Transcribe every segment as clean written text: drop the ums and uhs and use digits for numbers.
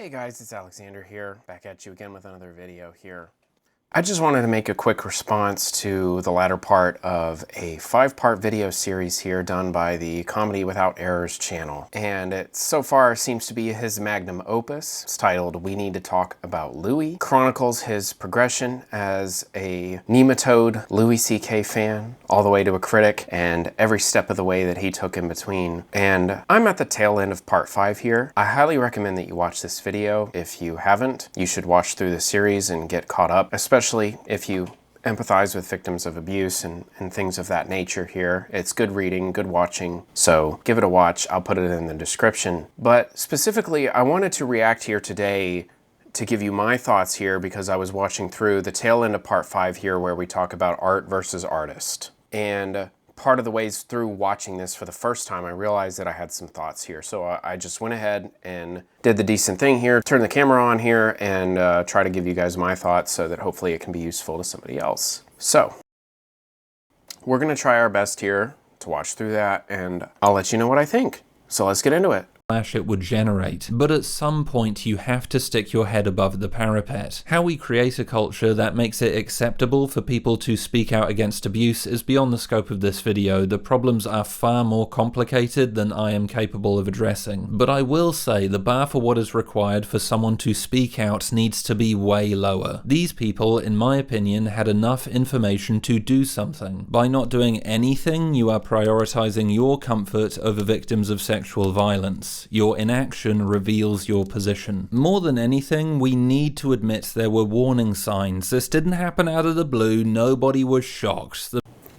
Hey guys, it's Alexander here, back at you again with another video here. I just wanted to make a quick response to the latter part of a 5-part video series here done by the Comedy Without Errors channel. And it so far seems to be his magnum opus. It's titled We Need to Talk About Louis. Chronicles his progression as a nematode Louis C.K. fan, all the way to a critic, and every step of the way that he took in between. And I'm at the tail end of part 5 here. I highly recommend that you watch this video. If you haven't, you should watch through the series and get caught up, especially if you empathize with victims of abuse and things of that nature here. It's good reading, good watching, so give it a watch. I'll put it in the description. But specifically, I wanted to react here today to give you my thoughts here because I was watching through the tail end of part 5 here where we talk about art versus artist. And part of the ways through watching this for the first time, I realized that I had some thoughts here. So I just went ahead and did the decent thing here, turned the camera on here, and try to give you guys my thoughts so that hopefully it can be useful to somebody else. So we're gonna try our best here to watch through that, and I'll let you know what I think. So let's get into it. It would generate. But at some point you have to stick your head above the parapet. How we create a culture that makes it acceptable for people to speak out against abuse is beyond the scope of this video. The problems are far more complicated than I am capable of addressing. But I will say the bar for what is required for someone to speak out needs to be way lower. These people, in my opinion, had enough information to do something. By not doing anything, you are prioritizing your comfort over victims of sexual violence. Your inaction reveals your position. More than anything, we need to admit there were warning signs. This didn't happen out of the blue. Nobody was shocked.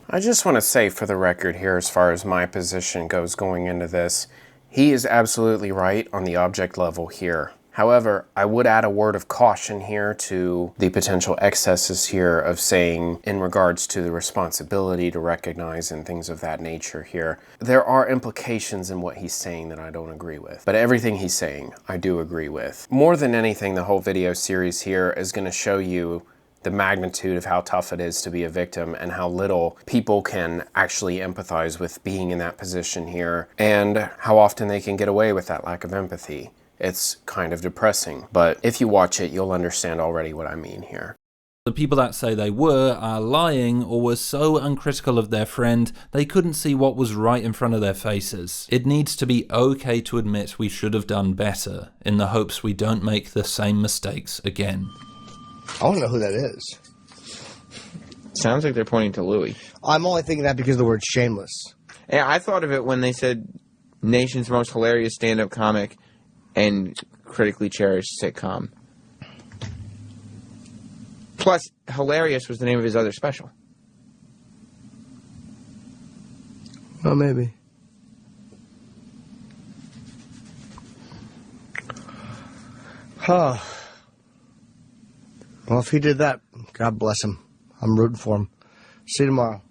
I just want to say for the record here, as far as my position goes going into this, he is absolutely right on the object level here. However, I would add a word of caution here to the potential excesses here of saying in regards to the responsibility to recognize and things of that nature here. There are implications in what he's saying that I don't agree with, but everything he's saying I do agree with. More than anything, the whole video series here is going to show you the magnitude of how tough it is to be a victim and how little people can actually empathize with being in that position here and how often they can get away with that lack of empathy. It's kind of depressing, but if you watch it, you'll understand already what I mean here. The people that say they were are lying or were so uncritical of their friend they couldn't see what was right in front of their faces. It needs to be okay to admit we should have done better, in the hopes we don't make the same mistakes again. I want to know who that is. Sounds like they're pointing to Louis. I'm only thinking that because of the word shameless. Yeah, I thought of it when they said nation's most hilarious stand-up comic and critically cherished sitcom. Plus, Hilarious was the name of his other special. Well, maybe. Huh. Well, if he did that, God bless him. I'm rooting for him. See you tomorrow.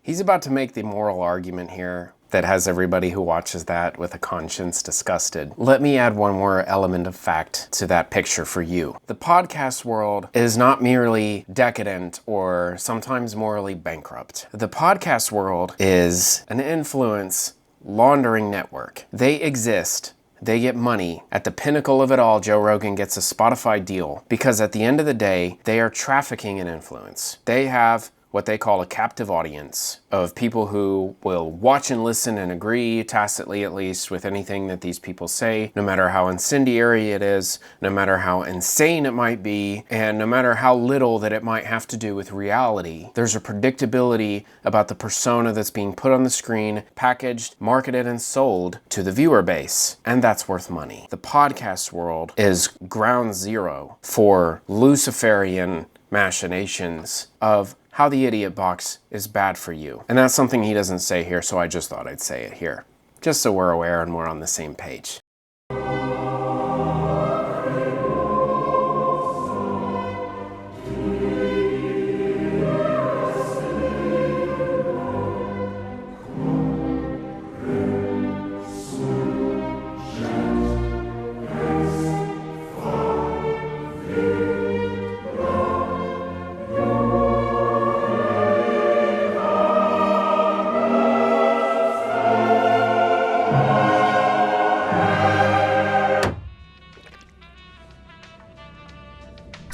He's about to make the moral argument here that has everybody who watches that with a conscience disgusted. Let me add one more element of fact to that picture for you. The podcast world is not merely decadent or sometimes morally bankrupt. The podcast world is an influence laundering network. They exist. They get money. At the pinnacle of it all, Joe Rogan gets a Spotify deal because at the end of the day, they are trafficking in influence. They have what they call a captive audience of people who will watch and listen and agree, tacitly at least, with anything that these people say, no matter how incendiary it is, no matter how insane it might be, and no matter how little that it might have to do with reality. There's a predictability about the persona that's being put on the screen, packaged, marketed, and sold to the viewer base, and that's worth money. The podcast world is ground zero for Luciferian machinations of how the idiot box is bad for you. And that's something he doesn't say here, so I just thought I'd say it here, just so we're aware and we're on the same page.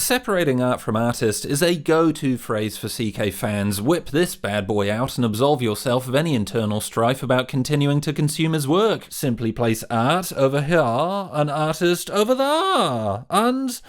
Separating art from artist is a go-to phrase for CK fans. Whip this bad boy out and absolve yourself of any internal strife about continuing to consume his work. Simply place art over here, and artist over there, and...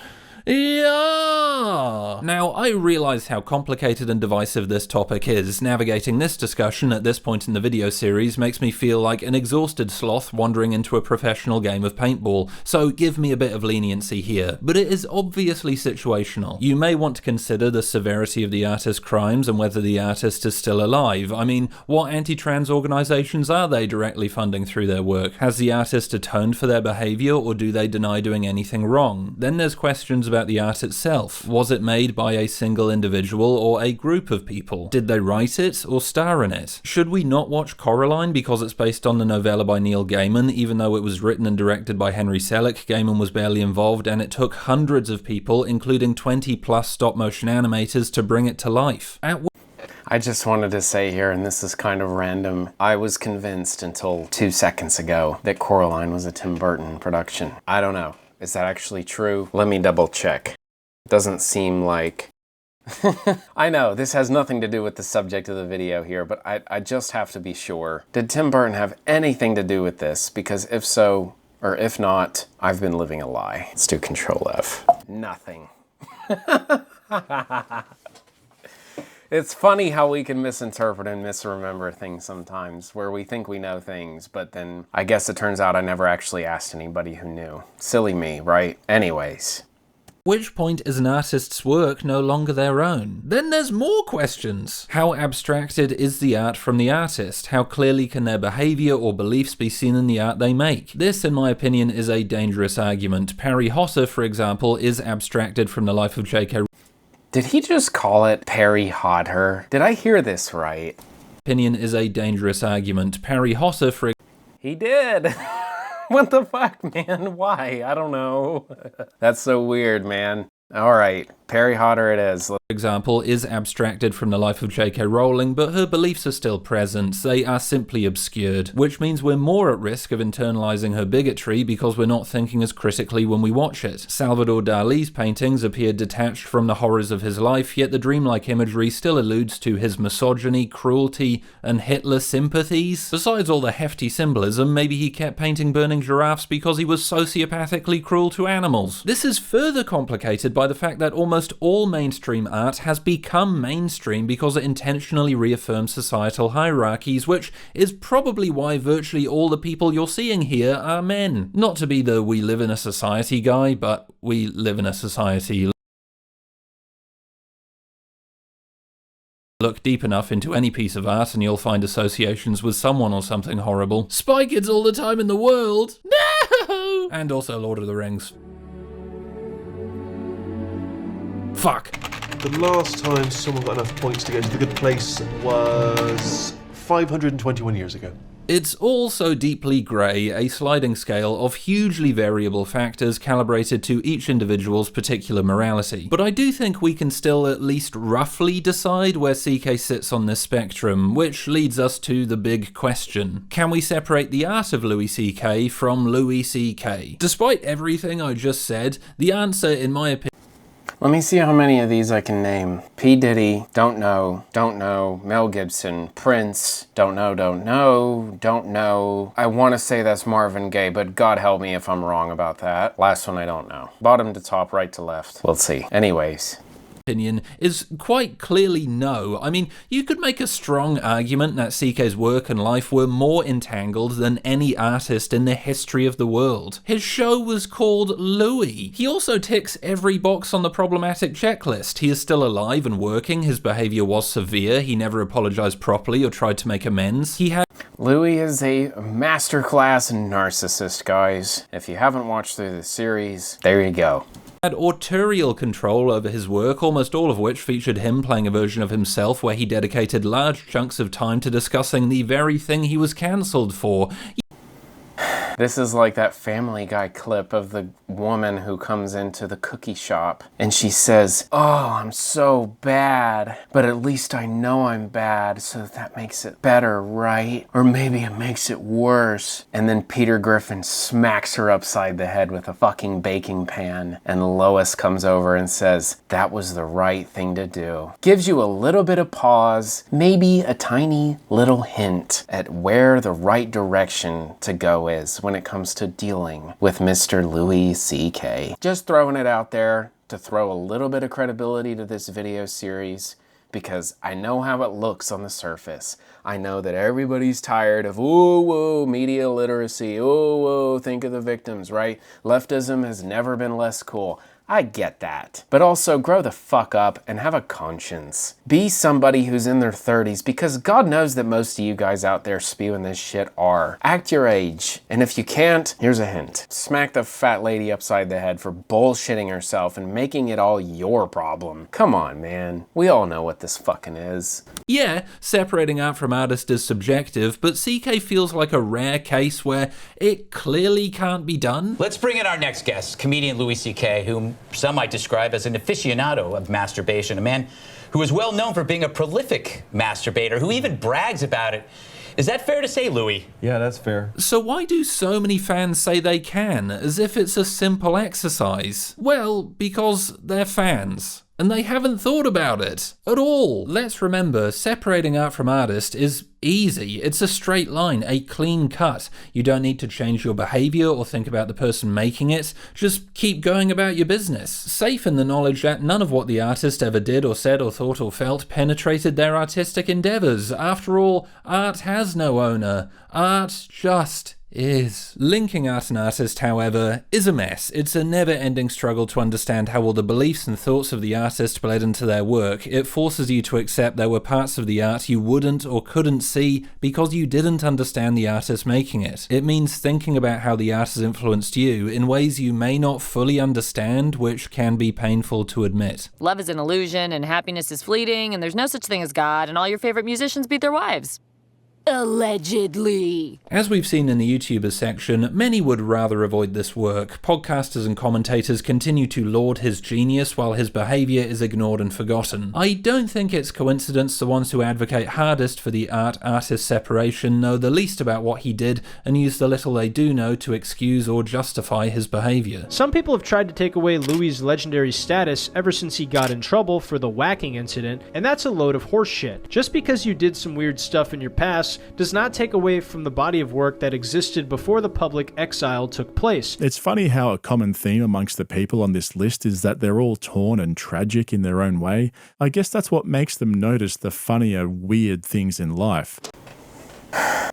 yeah! Now, I realise how complicated and divisive this topic is. Navigating this discussion at this point in the video series makes me feel like an exhausted sloth wandering into a professional game of paintball, so give me a bit of leniency here. But it is obviously situational. You may want to consider the severity of the artist's crimes and whether the artist is still alive. I mean, what anti-trans organisations are they directly funding through their work? Has the artist atoned for their behaviour, or do they deny doing anything wrong? Then there's questions about the art itself. Was it made by a single individual or a group of people? Did they write it or star in it? Should we not watch Coraline because it's based on the novella by Neil Gaiman, even though it was written and directed by Henry Selick? Gaiman was barely involved, and it took hundreds of people, including 20+ stop-motion animators, to bring it to life. I just wanted to say here, and this is kind of random, I was convinced until 2 seconds ago that Coraline was a Tim Burton production. I don't know. Is that actually true? Let me double check. It doesn't seem like... I know, this has nothing to do with the subject of the video here, but I just have to be sure. Did Tim Burton have anything to do with this? Because if so, or if not, I've been living a lie. Let's do Control F. Nothing. It's funny how we can misinterpret and misremember things sometimes, where we think we know things, but then I guess it turns out I never actually asked anybody who knew. Silly me, right? Anyways. At which point is an artist's work no longer their own? Then there's more questions. How abstracted is the art from the artist? How clearly can their behaviour or beliefs be seen in the art they make? This, in my opinion, is a dangerous argument. Perry Hosser, for example, is abstracted from the life of J.K. Did he just call it Perry Hodder? Did I hear this right? Opinion is a dangerous argument. Perry Hosser, for He did! What the fuck, man? Why? I don't know. That's so weird, man. Alright, Perry Hodder it is. example, is abstracted from the life of J.K. Rowling, but her beliefs are still present. They are simply obscured, which means we're more at risk of internalizing her bigotry because we're not thinking as critically when we watch it. Salvador Dali's paintings appear detached from the horrors of his life, yet the dreamlike imagery still alludes to his misogyny, cruelty, and Hitler sympathies. Besides all the hefty symbolism, maybe he kept painting burning giraffes because he was sociopathically cruel to animals. This is further complicated by the fact that almost all mainstream art has become mainstream because it intentionally reaffirms societal hierarchies, which is probably why virtually all the people you're seeing here are men. Not to be the we live in a society guy, but we live in a society. Look deep enough into any piece of art and you'll find associations with someone or something horrible. Spy Kids all the time in the world! No! And also Lord of the Rings. Fuck. The last time someone got enough points to get to the good place was 521 years ago. It's all so deeply grey, a sliding scale of hugely variable factors calibrated to each individual's particular morality. But I do think we can still at least roughly decide where CK sits on this spectrum, which leads us to the big question. Can we separate the art of Louis CK from Louis CK? Despite everything I just said, the answer, in my opinion, let me see how many of these I can name. P. Diddy, don't know, Mel Gibson, Prince, don't know. I want to say that's Marvin Gaye, but God help me if I'm wrong about that. Last one I don't know. Bottom to top, right to left. We'll see. Anyways. Opinion is quite clearly no. I mean, you could make a strong argument that CK's work and life were more entangled than any artist in the history of the world. His show was called Louis. He also ticks every box on the problematic checklist. He is still alive and working, his behavior was severe, he never apologized properly or tried to make amends. Louis is a masterclass narcissist, guys. If you haven't watched through the series, there you go. Had autorial control over his work, almost all of which featured him playing a version of himself where he dedicated large chunks of time to discussing the very thing he was cancelled for. This is like that Family Guy clip of the woman who comes into the cookie shop and she says, "Oh, I'm so bad, but at least I know I'm bad, so that makes it better, right? Or maybe it makes it worse." And then Peter Griffin smacks her upside the head with a fucking baking pan, and Lois comes over and says, "That was the right thing to do." Gives you a little bit of pause, maybe a tiny little hint at where the right direction to go is when it comes to dealing with Mr. Louis C.K. Just throwing it out there to throw a little bit of credibility to this video series, because I know how it looks on the surface. I know that everybody's tired of ooh, media literacy, ooh, think of the victims, right? Leftism has never been less cool. I get that. But also grow the fuck up and have a conscience. Be somebody who's in their 30s, because God knows that most of you guys out there spewing this shit are. Act your age. And if you can't, here's a hint. Smack the fat lady upside the head for bullshitting herself and making it all your problem. Come on, man. We all know what this fucking is. Yeah, separating art from artist is subjective, but CK feels like a rare case where it clearly can't be done. Let's bring in our next guest, comedian Louis C.K., whom some might describe as an aficionado of masturbation, a man who is well known for being a prolific masturbator, who even brags about it. Is that fair to say, Louis? Yeah, that's fair. So why do so many fans say they can, as if it's a simple exercise? Well, because they're fans. And they haven't thought about it at all. Let's remember, separating art from artist is easy. It's a straight line, a clean cut. You don't need to change your behavior or think about the person making it. Just keep going about your business, safe in the knowledge that none of what the artist ever did or said or thought or felt penetrated their artistic endeavors. After all, art has no owner. Art just is. Linking art and artist, however, is a mess. It's a never-ending struggle to understand how all the beliefs and thoughts of the artist bled into their work. It forces you to accept there were parts of the art you wouldn't or couldn't see because you didn't understand the artist making it. It means thinking about how the art has influenced you in ways you may not fully understand, which can be painful to admit. Love is an illusion, and happiness is fleeting, and there's no such thing as God, and all your favorite musicians beat their wives. Allegedly. As we've seen in the YouTubers section, many would rather avoid this work. Podcasters and commentators continue to laud his genius while his behaviour is ignored and forgotten. I don't think it's coincidence the ones who advocate hardest for the art-artist separation know the least about what he did and use the little they do know to excuse or justify his behaviour. Some people have tried to take away Louis' legendary status ever since he got in trouble for the whacking incident, and that's a load of horseshit. Just because you did some weird stuff in your past does not take away from the body of work that existed before the public exile took place. It's funny how a common theme amongst the people on this list is that they're all torn and tragic in their own way. I guess that's what makes them notice the funnier, weird things in life.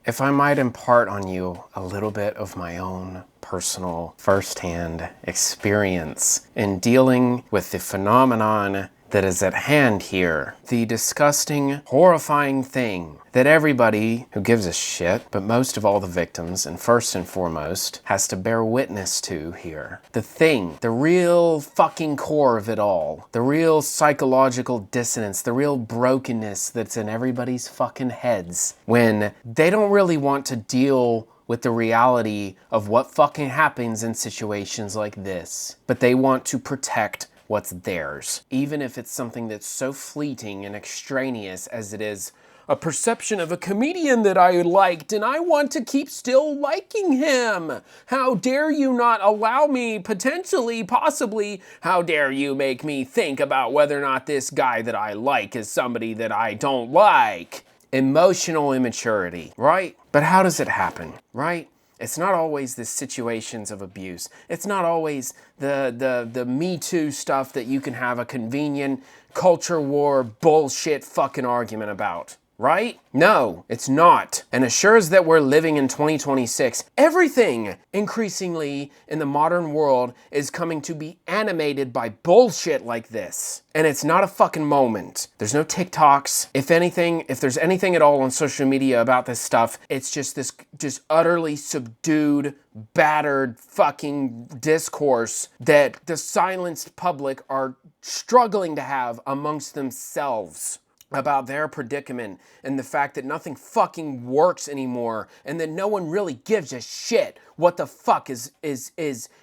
If I might impart on you a little bit of my own personal first-hand experience in dealing with the phenomenon that is at hand here, the disgusting, horrifying thing that everybody who gives a shit, but most of all the victims, and first and foremost, has to bear witness to here. The thing, the real fucking core of it all, the real psychological dissonance, the real brokenness that's in everybody's fucking heads when they don't really want to deal with the reality of what fucking happens in situations like this, but they want to protect what's theirs, even if it's something that's so fleeting and extraneous as it is a perception of a comedian that I liked and I want to keep still liking him. How dare you not allow me, potentially, possibly, how dare you make me think about whether or not this guy that I like is somebody that I don't like. Emotional immaturity, right? But how does it happen, right? It's not always the situations of abuse. It's not always the Me Too stuff that you can have a convenient culture war bullshit fucking argument about. Right? No, it's not. And as sure as that we're living in 2026, everything increasingly in the modern world is coming to be animated by bullshit like this. And it's not a fucking moment. There's no TikToks. If anything, if there's anything at all on social media about this stuff, it's just this utterly subdued, battered fucking discourse that the silenced public are struggling to have amongst themselves. about their predicament and the fact that nothing fucking works anymore and that no one really gives a shit what the fuck is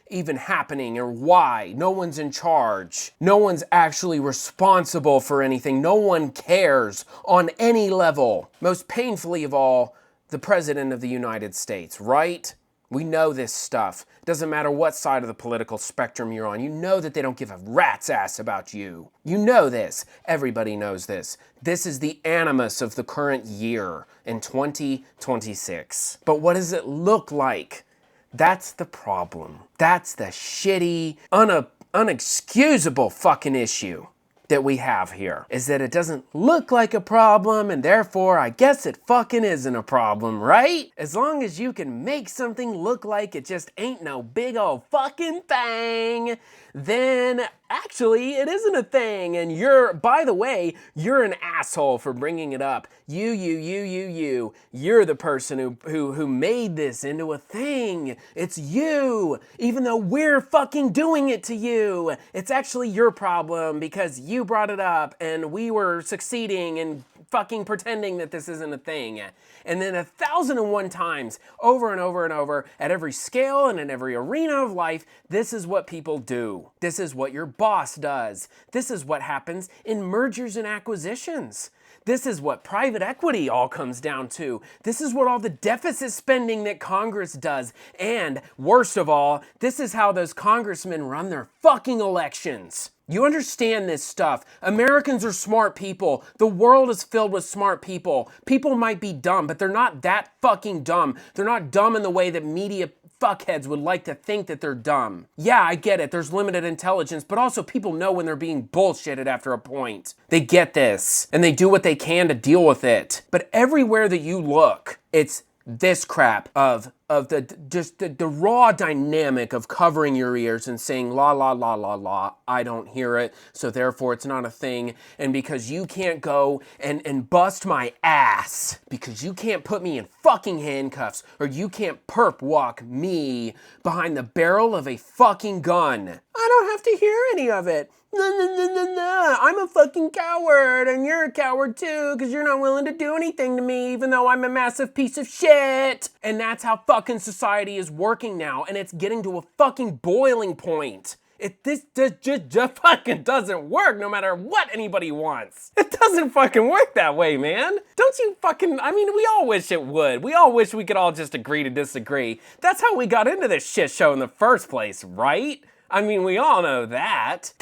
even happening or why. No one's in charge. No one's actually responsible for anything. No one cares on any level. Most painfully of all, the President of the United States, right? We know this stuff. It doesn't matter what side of the political spectrum you're on. You know that they don't give a rat's ass about you. You know this. Everybody knows this. This is the animus of the current year in 2026. But what does it look like? That's the problem. That's the shitty, unexcusable fucking issue that we have here, is that it doesn't look like a problem, and therefore I guess it fucking isn't a problem, right? As long as you can make something look like it just ain't no big old fucking thing, then actually it isn't a thing, and by the way, you're an asshole for bringing it up. You're the person who made this into a thing. It's you, even though we're fucking doing it to you. It's actually your problem because you brought it up and we were succeeding in fucking pretending that this isn't a thing. And then 1,001 times, over and over and over, at every scale and in every arena of life, this is what people do. This is what your boss does. This is what happens in mergers and acquisitions. This is what private equity all comes down to. This is what all the deficit spending that Congress does. And worst of all, this is how those congressmen run their fucking elections. You understand this stuff. Americans are smart people. The world is filled with smart people. People might be dumb, but they're not that fucking dumb. They're not dumb in the way that media fuckheads would like to think that they're dumb. Yeah, I get it. There's limited intelligence, but also people know when they're being bullshitted after a point. They get this, and they do what they can to deal with it. But everywhere that you look, it's this crap of the raw dynamic of covering your ears and saying la la la la la, I don't hear it, so therefore it's not a thing, and because you can't go and bust my ass, because you can't put me in fucking handcuffs, or you can't perp walk me behind the barrel of a fucking gun. I don't have to hear any of it. No, I'm a fucking coward, and you're a coward too, because you're not willing to do anything to me, even though I'm a massive piece of shit. And that's how fucking society is working now, and it's getting to a fucking boiling point. This just fucking doesn't work no matter what anybody wants. It doesn't fucking work that way, man. Don't you fucking, I mean, we all wish it would. We all wish we could all just agree to disagree. That's how we got into this shit show in the first place, right? I mean, we all know that.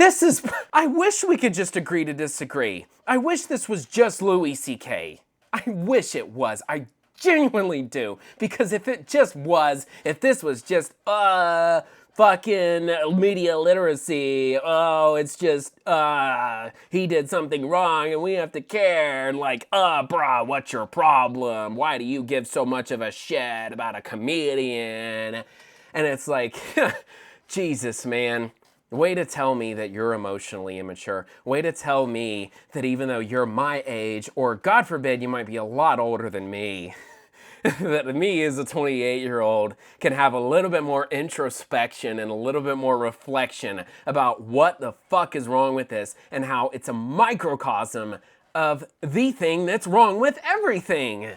I wish we could just agree to disagree. I wish this was just Louis C.K. I wish it was. I genuinely do. Because if this was just, fucking media literacy, it's just, he did something wrong and we have to care, and like, brah, what's your problem? Why do you give so much of a shit about a comedian? And it's like, Jesus, man. Way to tell me that you're emotionally immature. Way to tell me that even though you're my age, or God forbid you might be a lot older than me, that me as a 28-year-old can have a little bit more introspection and a little bit more reflection about what the fuck is wrong with this and how it's a microcosm of the thing that's wrong with everything.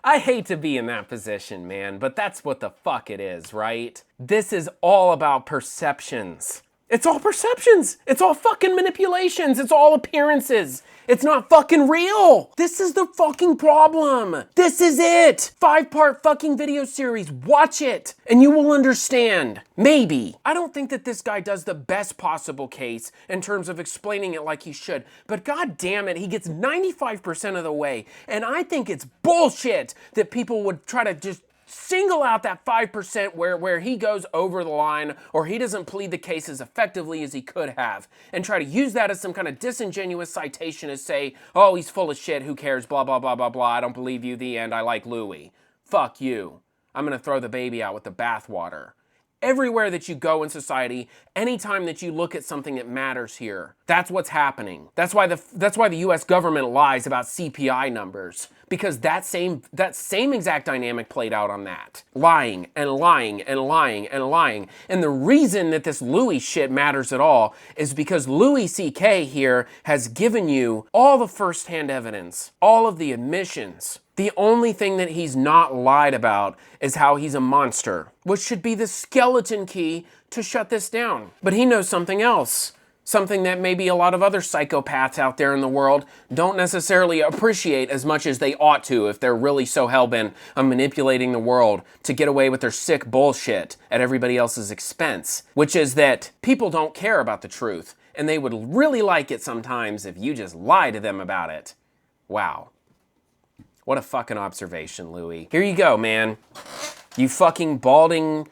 I hate to be in that position, man, but that's what the fuck it is, right? This is all about perceptions. It's all perceptions. It's all fucking manipulations. It's all appearances. It's not fucking real. This is the fucking problem. This is it. 5-part fucking video series. Watch it and you will understand. Maybe. I don't think that this guy does the best possible case in terms of explaining it like he should, but god damn it, he gets 95% of the way. And I think it's bullshit that people would try to just single out that 5% where he goes over the line or he doesn't plead the case as effectively as he could have and try to use that as some kind of disingenuous citation to say, oh, he's full of shit, who cares, blah, blah, blah, blah, blah, I don't believe you, the end, I like Louis. Fuck you. I'm gonna throw the baby out with the bathwater. everywhere that you go in society, anytime that you look at something that matters here. That's what's happening. That's why the US government lies about CPI numbers, because that same exact dynamic played out on that. Lying and lying and lying and lying. And the reason that this Louis shit matters at all is because Louis CK here has given you all the first-hand evidence, all of the admissions. The only thing that he's not lied about is how he's a monster, which should be the skeleton key to shut this down. But he knows something else. Something that maybe a lot of other psychopaths out there in the world don't necessarily appreciate as much as they ought to if they're really so hell-bent on manipulating the world to get away with their sick bullshit at everybody else's expense, which is that people don't care about the truth, and they would really like it sometimes if you just lie to them about it. Wow. What a fucking observation, Louis. Here you go, man. You fucking balding,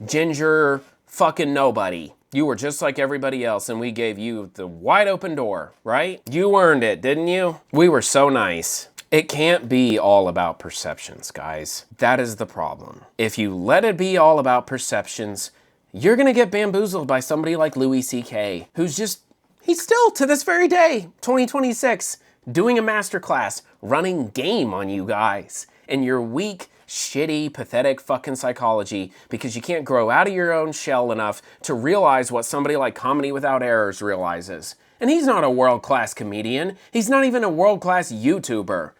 ginger, fucking nobody. You were just like everybody else, and we gave you the wide open door, right? You earned it, didn't you? We were so nice. It can't be all about perceptions, guys. That is the problem. If you let it be all about perceptions, you're gonna get bamboozled by somebody like Louis CK, who's just, he's still, to this very day, 2026, doing a masterclass, running game on you guys and your weak, shitty, pathetic fucking psychology because you can't grow out of your own shell enough to realize what somebody like Comedy Without Errors realizes. And he's not a world-class comedian. He's not even a world-class YouTuber.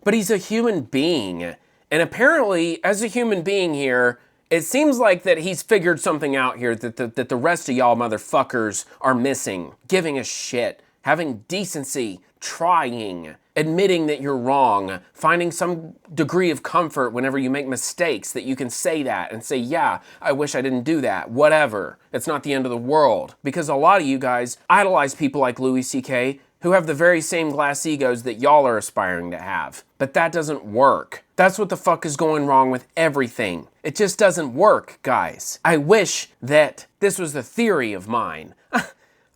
But he's a human being. And apparently, as a human being here, it seems like that he's figured something out here that the rest of y'all motherfuckers are missing. Giving a shit. Having decency. Trying, admitting that you're wrong, finding some degree of comfort whenever you make mistakes, that you can say that and say, yeah, I wish I didn't do that, whatever. It's not the end of the world. Because a lot of you guys idolize people like Louis CK who have the very same glass egos that y'all are aspiring to have. But that doesn't work. That's what the fuck is going wrong with everything. It just doesn't work, guys. I wish that this was a theory of mine.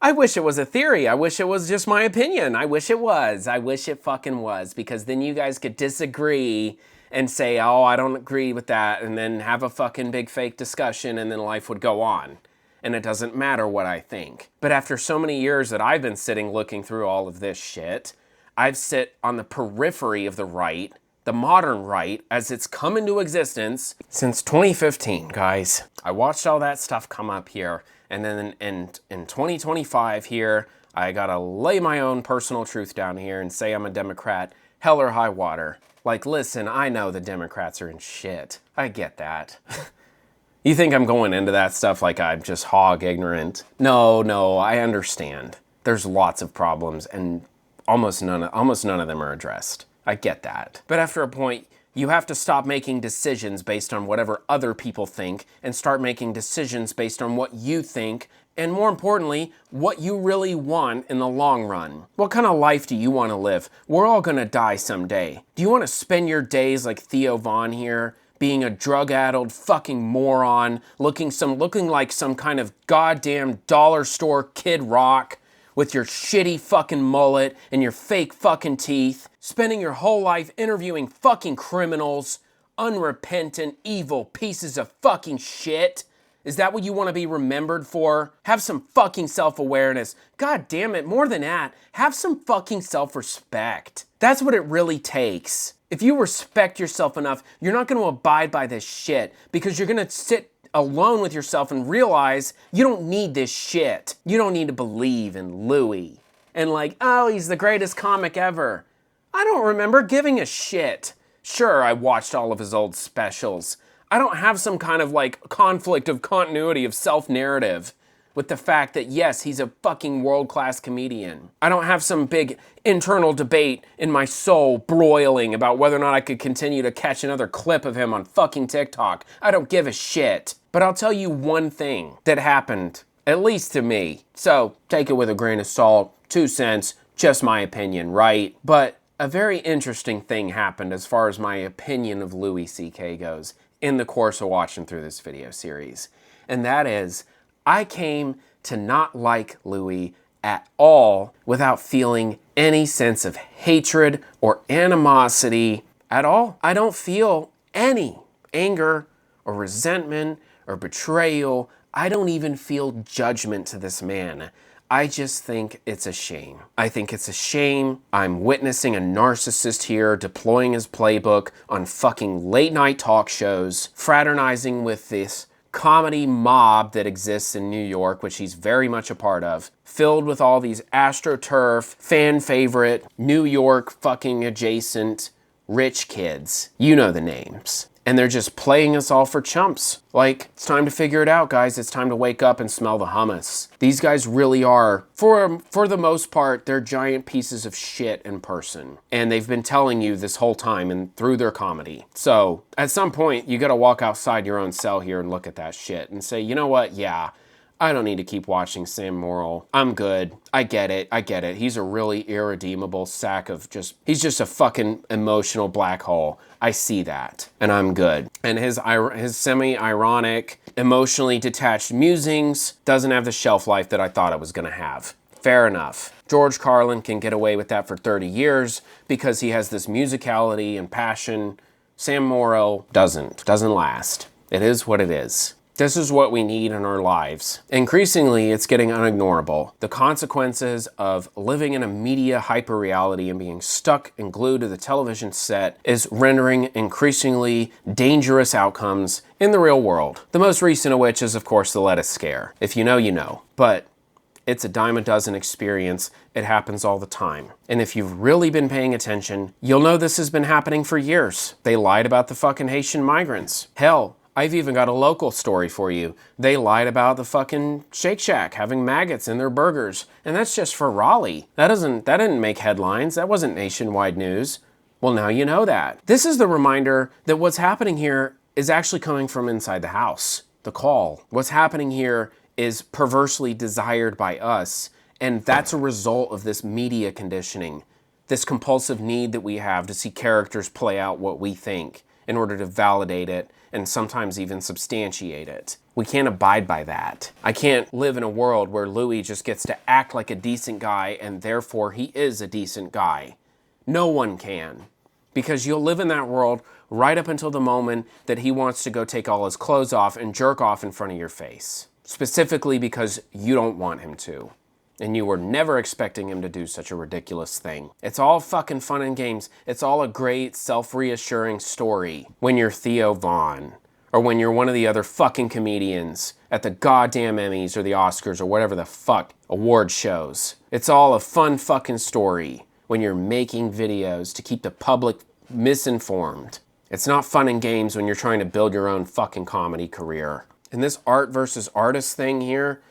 I wish it was a theory. I wish it was just my opinion. I wish it was. I wish it fucking was, because then you guys could disagree and say, oh, I don't agree with that, and then have a fucking big fake discussion, and then life would go on. And it doesn't matter what I think. But after so many years that I've been sitting looking through all of this shit, I've sit on the periphery of the right, the modern right, as it's come into existence since 2015, guys. I watched all that stuff come up here. And then in 2025 here, I gotta lay my own personal truth down here and say I'm a Democrat, hell or high water. Like, listen, I know the Democrats are in shit. I get that. You think I'm going into that stuff like I'm just hog ignorant? No, I understand. There's lots of problems and almost none of them are addressed. I get that. But after a point, you have to stop making decisions based on whatever other people think and start making decisions based on what you think and, more importantly, what you really want in the long run. What kind of life do you want to live? We're all gonna die someday. Do you want to spend your days like Theo Von here, being a drug-addled fucking moron, looking like some kind of goddamn dollar store Kid Rock, with your shitty fucking mullet and your fake fucking teeth, spending your whole life interviewing fucking criminals, unrepentant, evil pieces of fucking shit? Is that what you want to be remembered for? Have some fucking self-awareness. God damn it, more than that, have some fucking self-respect. That's what it really takes. If you respect yourself enough, you're not going to abide by this shit, because you're going to sit alone with yourself and realize you don't need this shit. You don't need to believe in Louis. And like, oh, he's the greatest comic ever. I don't remember giving a shit. Sure, I watched all of his old specials. I don't have some kind of like conflict of continuity of self-narrative with the fact that yes, he's a fucking world-class comedian. I don't have some big internal debate in my soul broiling about whether or not I could continue to catch another clip of him on fucking TikTok. I don't give a shit. But I'll tell you one thing that happened, at least to me. So take it with a grain of salt, 2 cents, just my opinion, right? But a very interesting thing happened as far as my opinion of Louis CK goes in the course of watching through this video series. And that is, I came to not like Louis at all without feeling any sense of hatred or animosity at all. I don't feel any anger or resentment or betrayal. I don't even feel judgment to this man. I just think it's a shame. I think it's a shame. I'm witnessing a narcissist here deploying his playbook on fucking late night talk shows, fraternizing with this comedy mob that exists in New York, which he's very much a part of, filled with all these AstroTurf, fan favorite, New York fucking adjacent rich kids. You know the names. And they're just playing us all for chumps. Like, it's time to figure it out, guys. It's time to wake up and smell the hummus. These guys really are, for the most part, they're giant pieces of shit in person. And they've been telling you this whole time and through their comedy. So, at some point, you gotta walk outside your own cell here and look at that shit and say, you know what? Yeah, I don't need to keep watching Sam Morrill. I'm good. I get it. He's a really irredeemable sack of he's just a fucking emotional black hole. I see that, and I'm good. And his semi-ironic, emotionally detached musings doesn't have the shelf life that I thought it was gonna have. Fair enough. George Carlin can get away with that for 30 years because he has this musicality and passion. Sam Morrill doesn't last. It is what it is. This is what we need in our lives. Increasingly, it's getting unignorable. The consequences of living in a media hyper-reality and being stuck and glued to the television set is rendering increasingly dangerous outcomes in the real world. The most recent of which is, of course, the lettuce scare. If you know, you know. But it's a dime a dozen experience. It happens all the time. And if you've really been paying attention, you'll know this has been happening for years. They lied about the fucking Haitian migrants. Hell, I've even got a local story for you. They lied about the fucking Shake Shack having maggots in their burgers. And that's just for Raleigh. That didn't make headlines. That wasn't nationwide news. Well, now you know that. This is the reminder that what's happening here is actually coming from inside the house. The call. What's happening here is perversely desired by us. And that's a result of this media conditioning. This compulsive need that we have to see characters play out what we think in order to validate it and sometimes even substantiate it. We can't abide by that. I can't live in a world where Louis just gets to act like a decent guy and therefore he is a decent guy. No one can. Because you'll live in that world right up until the moment that he wants to go take all his clothes off and jerk off in front of your face. Specifically because you don't want him to. And you were never expecting him to do such a ridiculous thing. It's all fucking fun and games. It's all a great self-reassuring story when you're Theo Vaughn or when you're one of the other fucking comedians at the goddamn Emmys or the Oscars or whatever the fuck award shows. It's all a fun fucking story when you're making videos to keep the public misinformed. It's not fun and games when you're trying to build your own fucking comedy career. And this art versus artist thing here,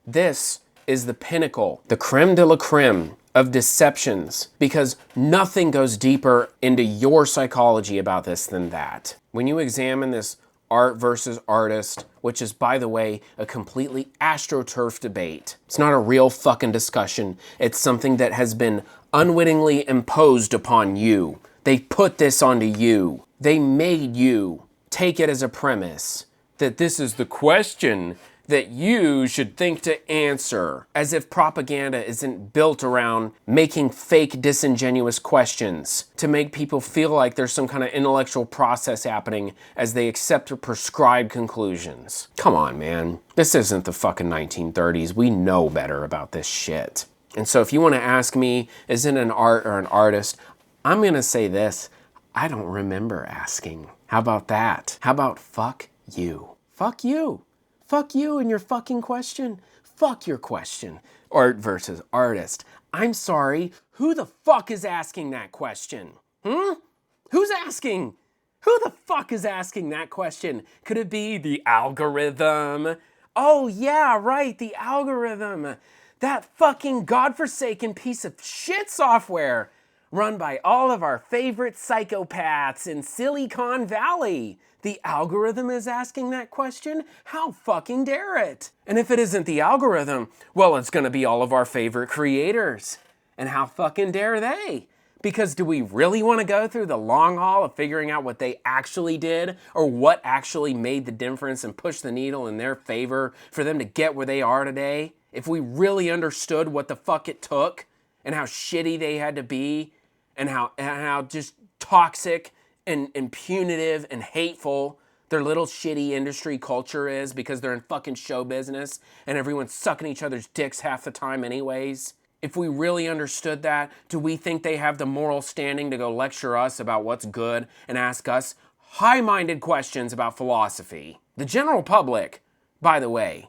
this is the pinnacle, the creme de la creme of deceptions, because nothing goes deeper into your psychology about this than that. When you examine this art versus artist, which is, by the way, a completely AstroTurf debate. It's not a real fucking discussion. It's something that has been unwittingly imposed upon you. They put this onto you. They made you take it as a premise that this is the question that you should think to answer, as if propaganda isn't built around making fake, disingenuous questions to make people feel like there's some kind of intellectual process happening as they accept prescribed conclusions. Come on, man. This isn't the fucking 1930s. We know better about this shit. And so if you want to ask me, is it an art or an artist? I'm going to say this. I don't remember asking. How about that? How about fuck you? Fuck you. Fuck you and your fucking question. Fuck your question. Art versus artist. I'm sorry, who the fuck is asking that question? Who's asking? Who the fuck is asking that question? Could it be the algorithm? Oh yeah, right, the algorithm. That fucking godforsaken piece of shit software run by all of our favorite psychopaths in Silicon Valley. The algorithm is asking that question? How fucking dare it? And if it isn't the algorithm, well, it's gonna be all of our favorite creators. And how fucking dare they? Because do we really wanna go through the long haul of figuring out what they actually did or what actually made the difference and pushed the needle in their favor for them to get where they are today? If we really understood what the fuck it took and how shitty they had to be and how just toxic and punitive and hateful their little shitty industry culture is because they're in fucking show business and everyone's sucking each other's dicks half the time anyways? If we really understood that, do we think they have the moral standing to go lecture us about what's good and ask us high-minded questions about philosophy? The general public, by the way,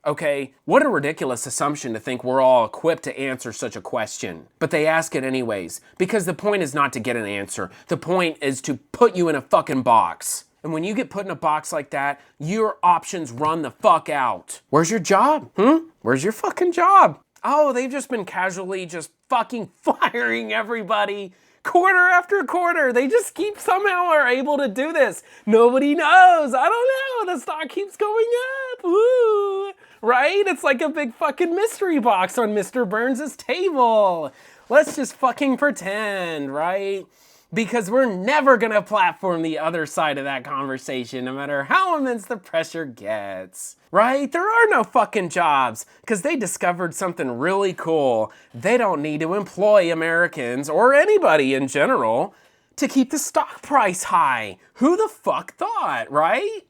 okay, what a ridiculous assumption to think we're all equipped to answer such a question. But they ask it anyways, because the point is not to get an answer. The point is to put you in a fucking box. And when you get put in a box like that, your options run the fuck out. Where's your job? Where's your fucking job? Oh, they've just been casually just fucking firing everybody quarter after quarter. They just keep somehow are able to do this. Nobody knows. I don't know. The stock keeps going up. Woo! Right? It's like a big fucking mystery box on Mr. Burns' table. Let's just fucking pretend, right? Because we're never gonna platform the other side of that conversation, no matter how immense the pressure gets. Right? There are no fucking jobs, because they discovered something really cool. They don't need to employ Americans, or anybody in general, to keep the stock price high. Who the fuck thought, right?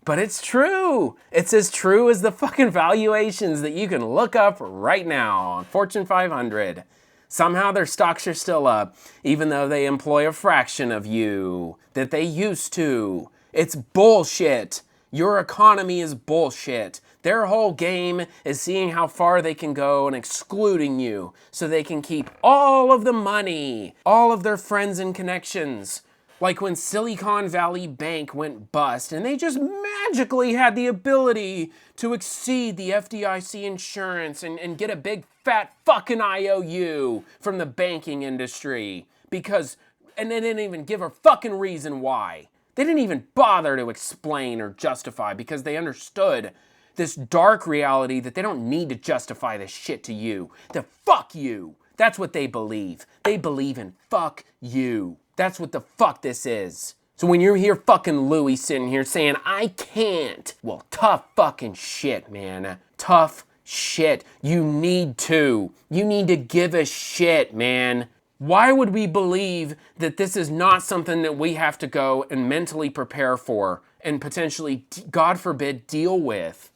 But it's true. It's as true as the fucking valuations that you can look up right now on Fortune 500. Somehow their stocks are still up, even though they employ a fraction of you that they used to. It's bullshit. Your economy is bullshit. Their whole game is seeing how far they can go and excluding you so they can keep all of the money, all of their friends and connections. Like when Silicon Valley Bank went bust and they just magically had the ability to exceed the FDIC insurance and get a big fat fucking IOU from the banking industry and they didn't even give a fucking reason why. They didn't even bother to explain or justify because they understood this dark reality that they don't need to justify this shit to you. The fuck you. That's what they believe. They believe in fuck you. That's what the fuck this is. So when you're here fucking Louis sitting here saying, I can't. Well, tough fucking shit, man. Tough shit. You need to. You need to give a shit, man. Why would we believe that this is not something that we have to go and mentally prepare for and potentially, God forbid, deal with?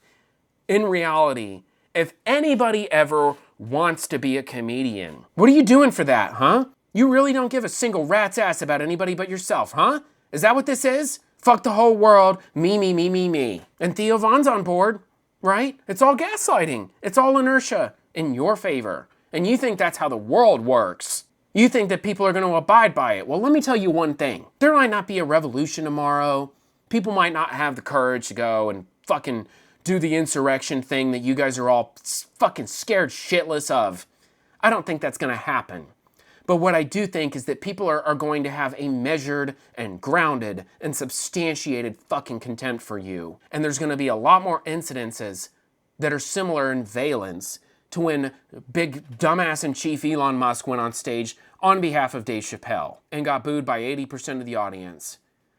In reality, if anybody ever wants to be a comedian, what are you doing for that, huh? You really don't give a single rat's ass about anybody but yourself, huh? Is that what this is? Fuck the whole world, me, me, me, me, me. And Theo Von's on board, right? It's all gaslighting. It's all inertia in your favor. And you think that's how the world works. You think that people are going to abide by it. Well, let me tell you one thing. There might not be a revolution tomorrow. People might not have the courage to go and fucking do the insurrection thing that you guys are all fucking scared shitless of. I don't think that's going to happen. But what I do think is that people are going to have a measured and grounded and substantiated fucking contempt for you. And there's going to be a lot more incidences that are similar in valence to when big dumbass in chief Elon Musk went on stage on behalf of Dave Chappelle and got booed by 80% of the audience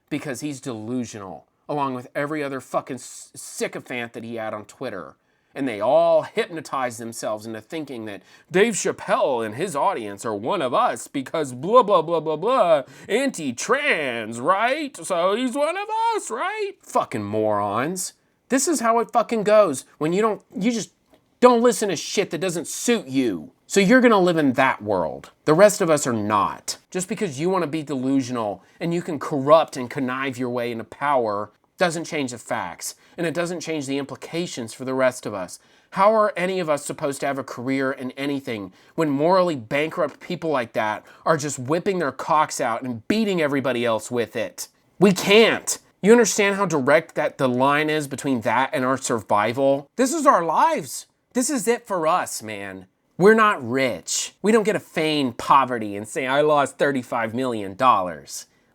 because he's delusional, along with every other fucking sycophant that he had on Twitter. And they all hypnotized themselves into thinking that Dave Chappelle and his audience are one of us because blah, blah, blah, blah, blah, anti-trans, right? So he's one of us, right? Fucking morons. This is how it fucking goes when you just don't listen to shit that doesn't suit you. So you're gonna live in that world. The rest of us are not. Just because you wanna be delusional and you can corrupt and connive your way into power doesn't change the facts, and it doesn't change the implications for the rest of us. How are any of us supposed to have a career in anything when morally bankrupt people like that are just whipping their cocks out and beating everybody else with it? We can't. You understand how direct that the line is between that and our survival? This is our lives. This is it for us, man. We're not rich. We don't get to feign poverty and say, I lost $35 million.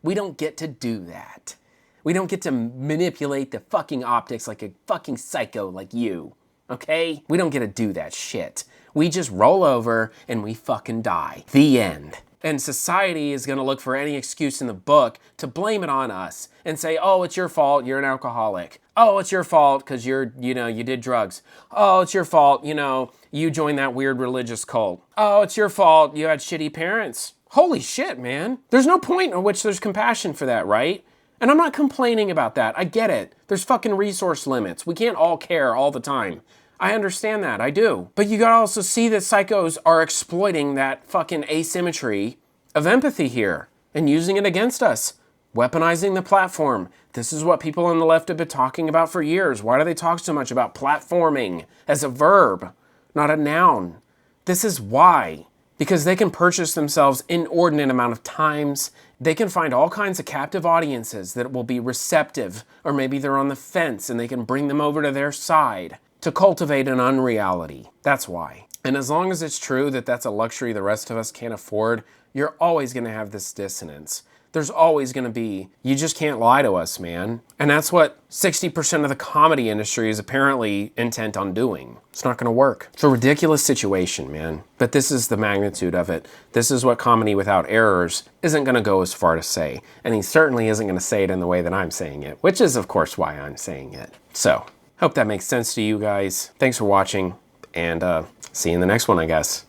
We don't get to do that. We don't get to manipulate the fucking optics like a fucking psycho like you, okay? We don't get to do that shit. We just roll over and we fucking die. The end. And society is gonna look for any excuse in the book to blame it on us and say, oh, it's your fault, you're an alcoholic. Oh, it's your fault because you did drugs. Oh, it's your fault, you joined that weird religious cult. Oh, it's your fault, you had shitty parents. Holy shit, man. There's no point in which there's compassion for that, right? And I'm not complaining about that. I get it. There's fucking resource limits. We can't all care all the time. I understand that. I do. But you gotta also see that psychos are exploiting that fucking asymmetry of empathy here and using it against us. Weaponizing the platform. This is what people on the left have been talking about for years. Why do they talk so much about platforming as a verb, not a noun? This is why. Because they can purchase themselves inordinate amount of times. They can find all kinds of captive audiences that will be receptive, or maybe they're on the fence and they can bring them over to their side to cultivate an unreality. That's why. And as long as it's true that that's a luxury the rest of us can't afford, you're always going to have this dissonance. There's always going to be, you just can't lie to us, man. And that's what 60% of the comedy industry is apparently intent on doing. It's not going to work. It's a ridiculous situation, man. But this is the magnitude of it. This is what Comedy Without Errors isn't going to go as far to say. And he certainly isn't going to say it in the way that I'm saying it, which is, of course, why I'm saying it. So, hope that makes sense to you guys. Thanks for watching, and see you in the next one, I guess.